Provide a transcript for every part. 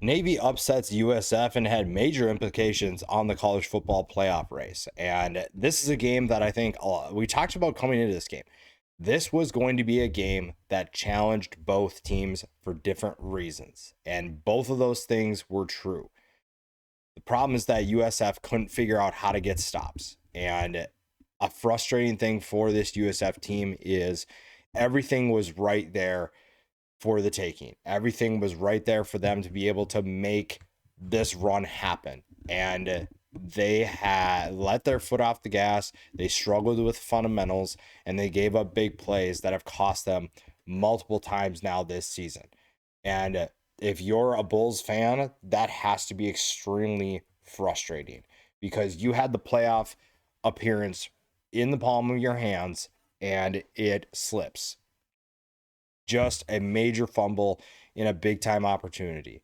Navy upsets USF and had major implications on the college football playoff race. And this is a game that I think we talked about coming into this game. This was going to be a game that challenged both teams for different reasons. And both of those things were true. The problem is that USF couldn't figure out how to get stops. And a frustrating thing for this USF team is everything was right there for the taking. Everything was right there for them to be able to make this run happen. And they had let their foot off the gas. They struggled with fundamentals and they gave up big plays that have cost them multiple times now this season. And if you're a Bulls fan, that has to be extremely frustrating because you had the playoff appearance in the palm of your hands and it slips. Just a major fumble in a big time opportunity.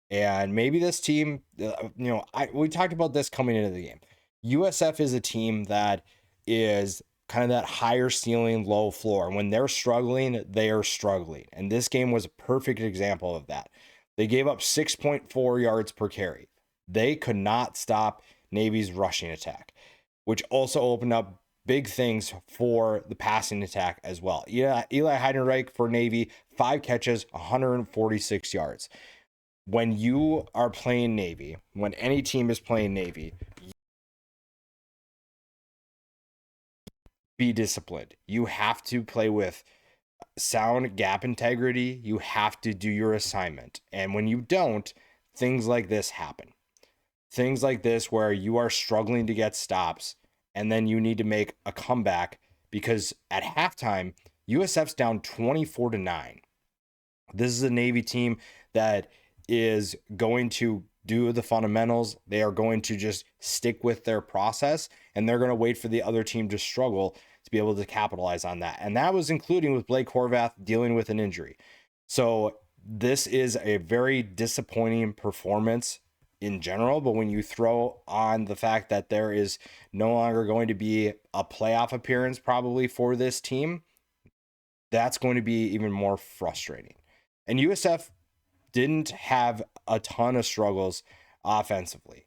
And maybe this team, we talked about this coming into the game. USF is a team that is kind of that higher ceiling, low floor. When they're struggling, they are struggling. And this game was a perfect example of that. They gave up 6.4 yards per carry. They could not stop Navy's rushing attack, which also opened up big things for the passing attack as well. Eli Heidenreich for Navy, 5 catches, 146 yards. When you are playing Navy, when any team is playing Navy, be disciplined. You have to play with sound gap integrity. You have to do your assignment. And when you don't, things like this happen. Things like this where you are struggling to get stops and then you need to make a comeback because at halftime, USF's down 24-9. This is a Navy team that is going to do the fundamentals. They are going to just stick with their process and they're going to wait for the other team to struggle to be able to capitalize on that. And that was including with Blake Horvath dealing with an injury. So this is a very disappointing performance in general, but when you throw on the fact that there is no longer going to be a playoff appearance probably for this team, that's going to be even more frustrating. And USF didn't have a ton of struggles offensively.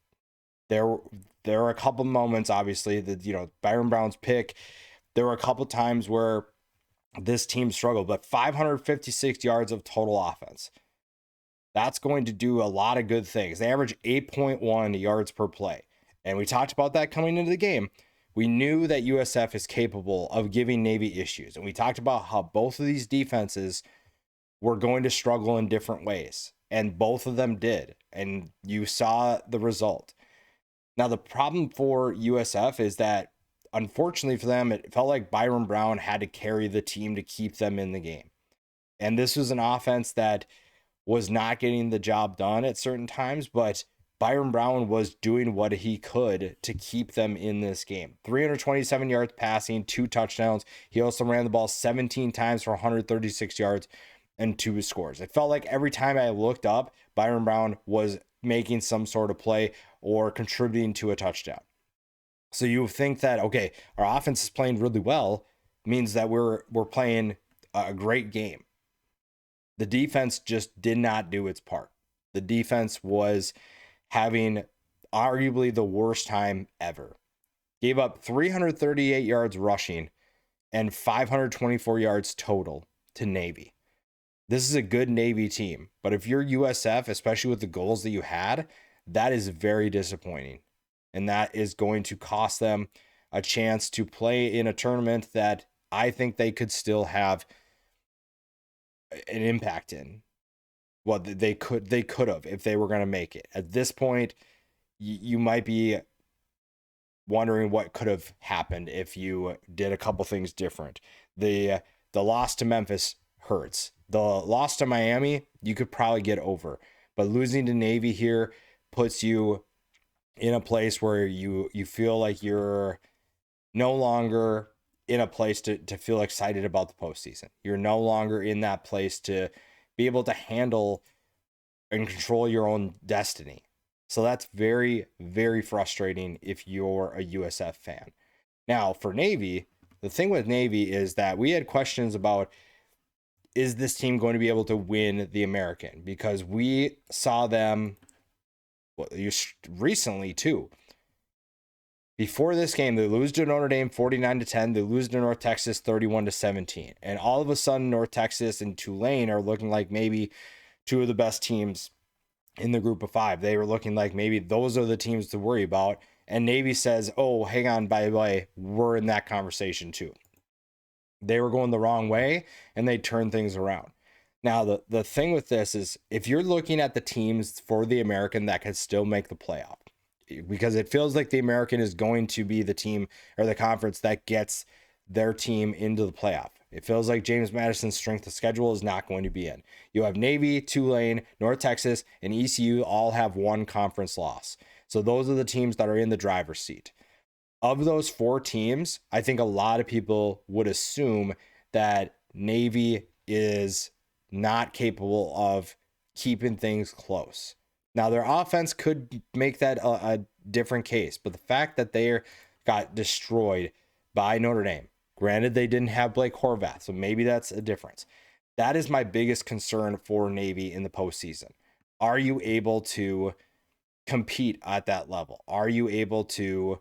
There were a couple moments, obviously, that Byron Brown's pick. There were a couple times where this team struggled, but 556 yards of total offense. That's going to do a lot of good things. They average 8.1 yards per play. And we talked about that coming into the game. We knew that USF is capable of giving Navy issues. And we talked about how both of these defenses were going to struggle in different ways. And both of them did. And you saw the result. Now, the problem for USF is that, unfortunately for them, it felt like Byron Brown had to carry the team to keep them in the game. And this was an offense that was not getting the job done at certain times, but Byron Brown was doing what he could to keep them in this game. 327 yards passing, 2 touchdowns. He also ran the ball 17 times for 136 yards and 2 scores. It felt like every time I looked up, Byron Brown was making some sort of play or contributing to a touchdown. So you think that, okay, our offense is playing really well, means that we're playing a great game. The defense just did not do its part. The defense was having arguably the worst time ever. Gave up 338 yards rushing and 524 yards total to Navy. This is a good Navy team, but if you're USF, especially with the goals that you had, that is very disappointing. And that is going to cost them a chance to play in a tournament that I think they could still have an impact in. Well, they could have if they were going to make it. At this point, you might be wondering what could have happened if you did a couple things different. The loss to Memphis hurts. The loss to Miami, you could probably get over. But losing to Navy here puts you in a place where you feel like you're no longer in a place to feel excited about the postseason. You're no longer in that place to be able to handle and control your own destiny. So that's very, very frustrating if you're a USF fan. Now, for Navy, the thing with Navy is that we had questions about is this team going to be able to win the American? Because we saw them recently too. Before this game, they lose to Notre Dame 49-10. They lose to North Texas 31-17. And all of a sudden, North Texas and Tulane are looking like maybe two of the best teams in the group of five. They were looking like maybe those are the teams to worry about. And Navy says, oh, hang on, by the way, we're in that conversation too. They were going the wrong way, and they turned things around. Now, the thing with this is if you're looking at the teams for the American that can still make the playoff, because it feels like the American is going to be the team or the conference that gets their team into the playoff. It feels like James Madison's strength of schedule is not going to be in. You have Navy, Tulane, North Texas, and ECU all have one conference loss. So those are the teams that are in the driver's seat. Of those four teams, I think a lot of people would assume that Navy is not capable of keeping things close. Now, their offense could make that a different case, but the fact that they got destroyed by Notre Dame, granted they didn't have Blake Horvath, so maybe that's a difference. That is my biggest concern for Navy in the postseason. Are you able to compete at that level? Are you able to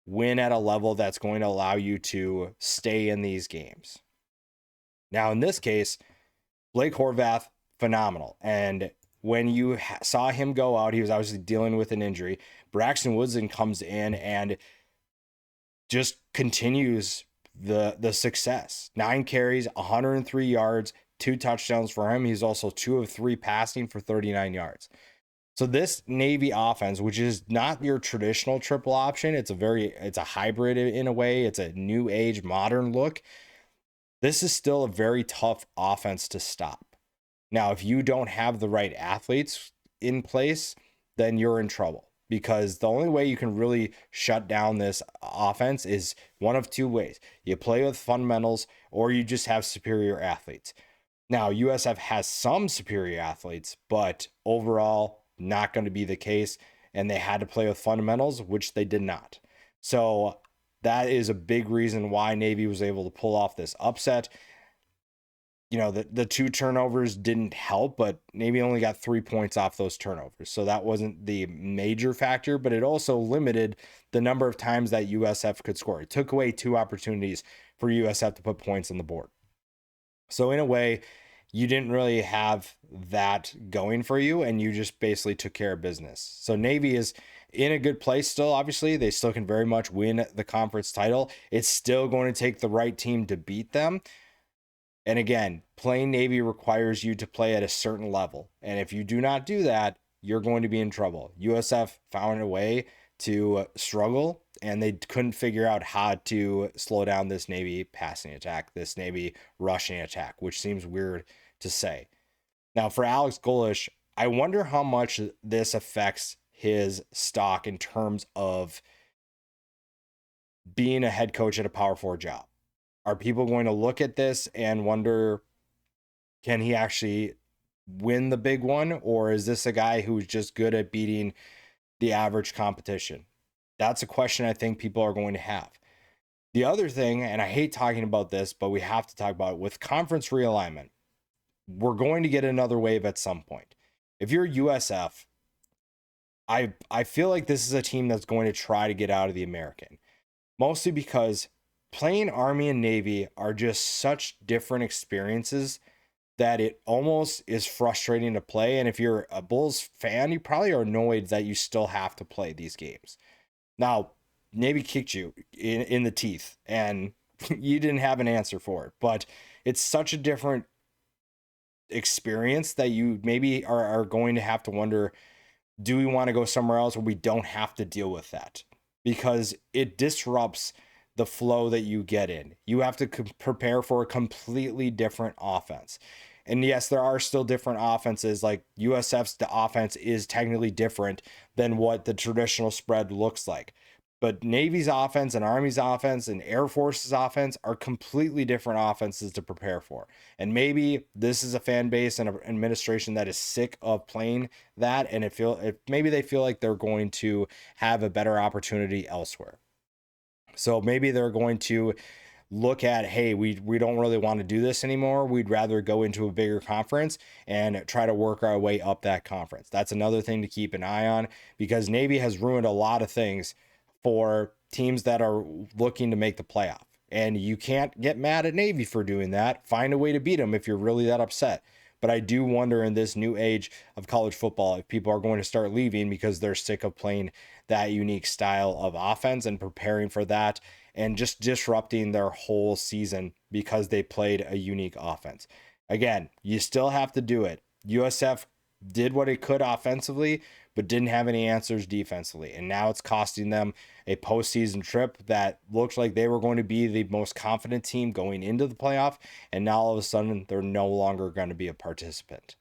win at a level that's going to allow you to stay in these games? Now, in this case, Blake Horvath, phenomenal. And when you saw him go out, he was obviously dealing with an injury. Braxton Woodson comes in and just continues the success. 9 carries, 103 yards, 2 touchdowns for him. He's also 2 of 3 passing for 39 yards. So this Navy offense, which is not your traditional triple option, it's a hybrid in a way. It's a new age, modern look. This is still a very tough offense to stop. Now, if you don't have the right athletes in place, then you're in trouble, because the only way you can really shut down this offense is one of two ways. You play with fundamentals, or you just have superior athletes. Now, USF has some superior athletes, but overall, not going to be the case. And they had to play with fundamentals, which they did not. So that is a big reason why Navy was able to pull off this upset. You know, the 2 turnovers didn't help, but Navy only got 3 points off those turnovers. So that wasn't the major factor, but it also limited the number of times that USF could score. It took away 2 opportunities for USF to put points on the board. So in a way, you didn't really have that going for you, and you just basically took care of business. So Navy is in a good place still. Obviously, they still can very much win the conference title. It's still going to take the right team to beat them. And again, playing Navy requires you to play at a certain level. And if you do not do that, you're going to be in trouble. USF found a way to struggle, and they couldn't figure out how to slow down this Navy passing attack, this Navy rushing attack, which seems weird to say. Now, for Alex Golesh, I wonder how much this affects his stock in terms of being a head coach at a Power 4 job. Are people going to look at this and wonder, can he actually win the big one? Or is this a guy who's just good at beating the average competition? That's a question I think people are going to have. The other thing, and I hate talking about this, but we have to talk about it, with conference realignment, we're going to get another wave at some point. If you're USF, I feel like this is a team that's going to try to get out of the American, mostly because playing Army and Navy are just such different experiences that it almost is frustrating to play. And if you're a Bulls fan, you probably are annoyed that you still have to play these games. Now, Navy kicked you in the teeth, and you didn't have an answer for it. But it's such a different experience that you maybe are going to have to wonder, do we want to go somewhere else where we don't have to deal with that? Because it disrupts the flow that you get in. You have to prepare for a completely different offense. And yes, there are still different offenses. Like USF's the offense is technically different than what the traditional spread looks like. But Navy's offense and Army's offense and Air Force's offense are completely different offenses to prepare for. And maybe this is a fan base and an administration that is sick of playing that, and maybe they feel like they're going to have a better opportunity elsewhere. So maybe they're going to look at, hey, we don't really want to do this anymore. We'd rather go into a bigger conference and try to work our way up that conference. That's another thing to keep an eye on, because Navy has ruined a lot of things for teams that are looking to make the playoff. And you can't get mad at Navy for doing that. Find a way to beat them if you're really that upset. But I do wonder, in this new age of college football, if people are going to start leaving because they're sick of playing that unique style of offense and preparing for that, and just disrupting their whole season because they played a unique offense. Again, you still have to do it. USF did what it could offensively, but didn't have any answers defensively. And now it's costing them a postseason trip that looks like they were going to be the most confident team going into the playoff. And now all of a sudden, they're no longer going to be a participant.